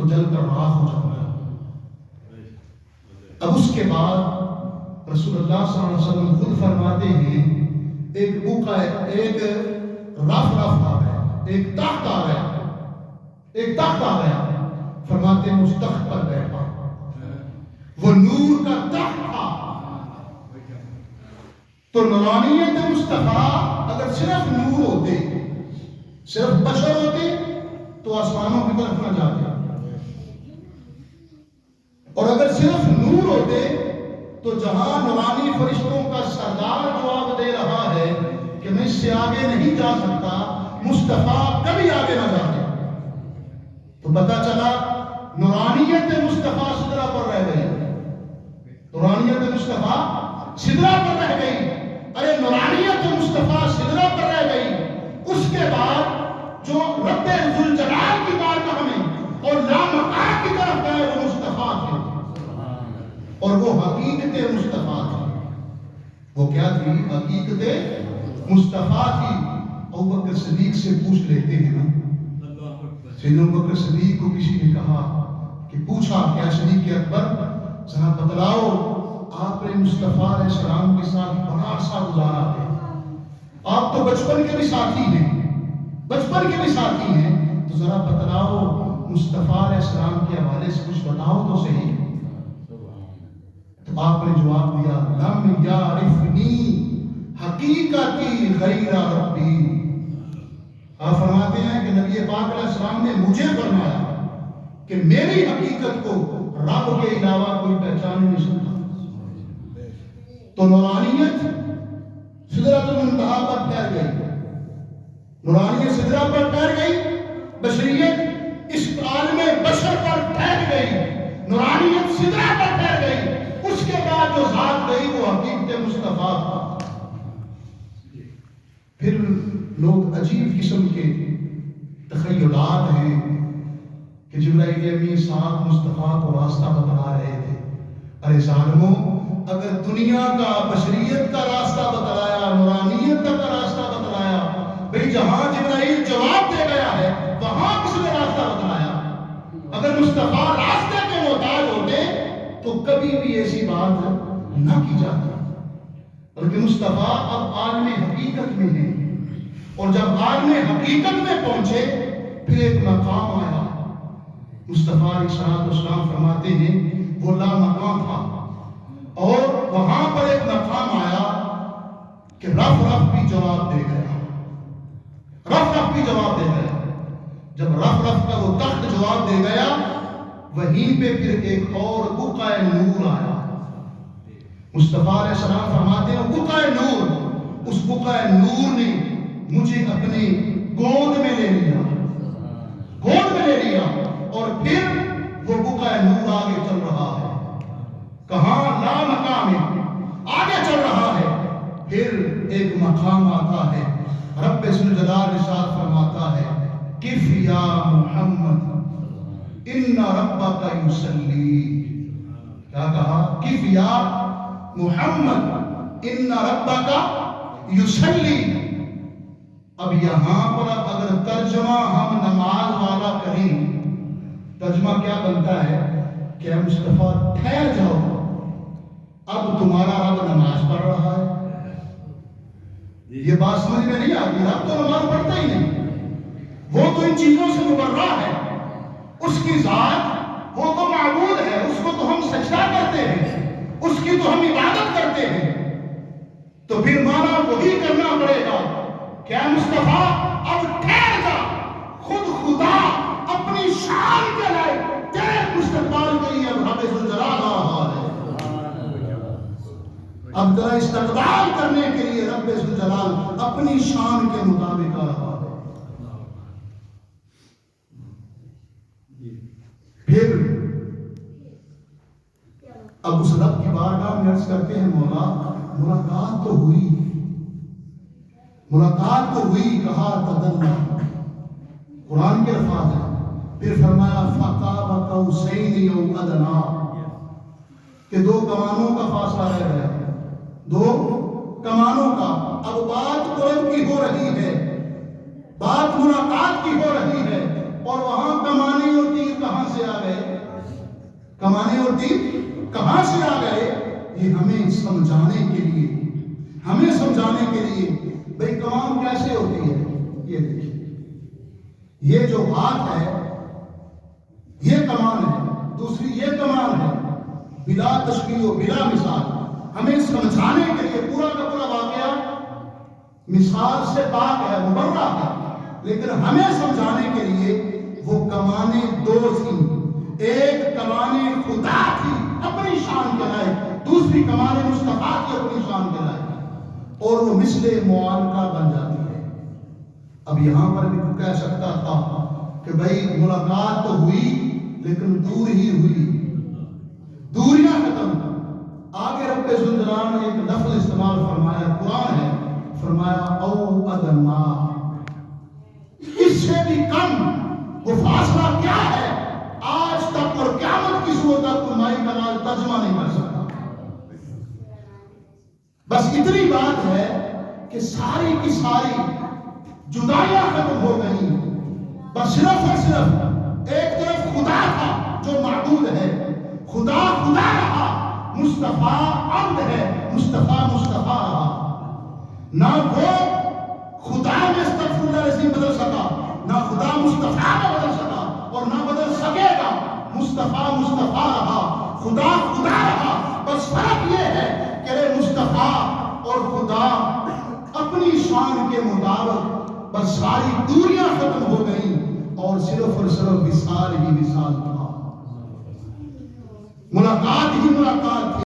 تو جل کر راکھ ہو جاؤں گا۔ اب اس کے بعد رسول اللہ صلی اللہ علیہ وسلم خود فرماتے ہیں ایک بوکا ایک رف آ گیا، ایک تخت آ گیا، ایک تخت آ گیا، فرماتے ہیں اس تخت پر بیٹھا، وہ نور کا تخت تھا۔ تو نورانیت مصطفیٰ اگر صرف نور ہوتے، صرف بشر ہوتے تو آسمانوں کی طرف نہ جاتے، اور اگر صرف نور ہوتے تو جہاں نورانی فرشتوں کا سردار جواب دے رہا ہے کہ میں اس سے آگے نہیں جا سکتا، مصطفیٰ کبھی آگے نہ جاتے، تو پتہ چلا نورانیت مصطفیٰ سدرہ پر رہ گئی، نورانیت مصطفیٰ سدرہ پر رہ گئی۔ ارے نورانیت مصطفیٰ سدرہ پر رہ گئی، اس کے بعد جو رب ذوالجلال کی بارگاہ میں اور لامقام کی طرف گئے وہ مصطفیٰ تھے، اور وہ حقیقت مصطفیٰ تھی۔ وہ کیا تھی؟ حقیقت مصطفیٰ تھی۔ ابوبکر صدیق سے پوچھ لیتے ہیں نا، سیدنا ابوبکر صدیق کو کسی نے کہا کہ پوچھا کیا صدیق اکبر ذرا بتلاؤ، آپ نے مصطفیٰ علیہ السلام کے ساتھ بڑا عرصہ گزارا ہے، آپ تو بچپن کے بھی ساتھی ہیں، بچپن کے بھی ساتھی ہیں، تو ذرا بتلاؤ مصطفیٰ علیہ السلام کے حوالے سے کچھ بتاؤ تو صحیح۔ تو آپ نے جواب دیا لم یعرفنی حقیقتی غیر ربی۔ آپ فرماتے ہیں کہ نبی پاک علیہ السلام نے مجھے فرمایا کہ میری حقیقت کو رب کے علاوہ کوئی پہچان نہیں سکتا۔ تو نورانیت سدرۃ المنتہا پر ٹھہر گئی، نورانیت سدرہ پر ٹھہر گئی، بشریت اس عالم بشر پر ٹھہر گئی، نورانیت سدرہ پر ٹھہر گئی۔ اس کے بعد جو ذات گئی وہ حقیقت مصطفیٰ تھا۔ پھر لوگ عجیب قسم کے تخیلات ہیں کہ جبرائیل امین صاحب مصطفیٰ کو راستہ بتلا رہے تھے۔ ارے ظالموں، اگر دنیا کا بشریت کا راستہ بتلایا، نورانیت کا راستہ بتلایا، بھئی جہاں جبرائیل جواب دے گیا ہے وہاں کس نے راستہ بتلایا؟ اگر مصطفیٰ راستے کے محتاج ہوتے تو کبھی بھی ایسی بات نہ کی جاتی، بلکہ مصطفیٰ اب عالم حقیقت میں ہیں، اور جب عالم حقیقت میں پہنچے پھر ایک مقام آیا۔ مصطفیٰ علیہ السلام فرماتے ہیں وہ لا مقام تھا، اور وہاں پر ایک مقام آیا کہ رف بھی جواب دے گیا، رف بھی جواب دے گیا۔ جب رف کا وہ تخت جواب دے گیا، وہیں پہ پھر ایک اور بقعہ نور آیا۔ مصطفیٰ علیہ السلام فرماتے ہیں بقعہ نور، اس بقعہ نور نے مجھے اپنی گود میں لے لیا، گود میں لے لیا، اور پھر وہ بقعہ نور آگے چل رہا ہے، کہاں؟ لا مقام میں آگے چل رہا ہے۔ پھر ایک مقام آتا ہے، رب ذوالجلال ارشاد فرماتا ہے کف یا محمد ان ربک یصلی۔ کیا کہا؟ کف یا محمد ان ربک یصلی۔ اب یہاں پر اگر ترجمہ ہم نماز والا کریں، ترجمہ کیا بنتا ہے کہ اے مصطفیٰ ٹھہر جاؤ، اب تمہارا رب نماز پڑھ رہا ہے۔ یہ بات سمجھ میں نہیں آتی، رب تو نماز پڑھتا ہی نہیں، وہ تو ان چیزوں سے مبرہ ہے، اس کی ذات وہ تو معبود ہے، اس کو تو ہم سجدہ کرتے ہیں، اس کی تو ہم عبادت کرتے ہیں، تو پھر مانا وہی کرنا پڑے گا کہ اے مصطفیٰ اب ٹھہر جا، خود خدا اپنی شان کے لائے تیرے مستقبال کے لیے اب رب ذوالجلال آ رہا ہے، اب تیرا استقبال کرنے کے لیے رب ذوالجلال اپنی شان کے مطابق آ رہا ہے۔ پھر اب اس رب کی بارگاہ میں عرض کرتے ہیں مولا ملاقات تو ہوئی، ملاقات تو ہوئی، کہا تدنا، قرآن کے الفاظ ہیں۔ پھر فرمایا فقاب قوسین او ادنا، کہ دو کمانوں کا فاصلہ رہ گیا، دو کمانوں کا۔ اب بات قرب کی ہو رہی ہے، بات ملاقات کی ہو رہی ہے، اور وہاں کمانے اور تیر کہاں سے آ کمانے اور دین کہاں سے آ گئے؟ یہ ہمیں سمجھانے کے لیے، ہمیں سمجھانے کے لیے بھئی کمان کیسے ہوتی ہے۔ یہ دیکھیں، یہ جو ہاتھ ہے یہ کمان ہے، دوسری یہ کمان ہے، بلا تشبیہ و بلا مثال۔ ہمیں سمجھانے کے لیے پورا کا پورا واقعہ مثال سے پاک ہے، مبرہ ہے، لیکن ہمیں سمجھانے کے لیے وہ کمانیں دو تھیں۔ ایک کمان خدا تھی اپنی شان کے لائق، دوسری کمان مصطفیٰ کی اپنی شان کے لائق، اور وہ مثل معانقہ بن جاتی ہے۔ اب یہاں پر بھی کہہ سکتا تھا کہ بھئی ملاقات تو ہوئی لیکن دور ہی ہوئی، دوریاں ختم۔ آگے رب ذوالجلال نے ایک لفظ استعمال فرمایا، قرآن ہے، فرمایا او ادنا، اس سے بھی کم۔ وہ فاصلہ کیا ہے؟ آج تک اور قیامت کی صورت تک کوئی مائی کا نام ترجمہ نہیں کر سکتا۔ بس اتنی بات ہے کہ ساری کی ساری جدائیاں ختم ہو گئی، بس صرف اور صرف ایک طرف خدا تھا جو معبود ہے، خدا خدا رہا، مصطفیٰ عبد ہے، مصطفیٰ مصطفیٰ رہا۔ نہ وہ خدا میں استغفر اللہ العظیم بدل سکا، نہ خدا مصطفیٰ میں بدل سکا، اور نہ بدل سکے گا۔ مصطفیٰ مصطفیٰ رہا، خدا خدا رہا۔ بس فرق یہ ہے کہ مصطفیٰ اور خدا اپنی شان کے مطابق بس ساری دوریاں ختم ہو گئیں، اور صرف وصال ہی وصال تھا، ملاقات ہی ملاقات تھی۔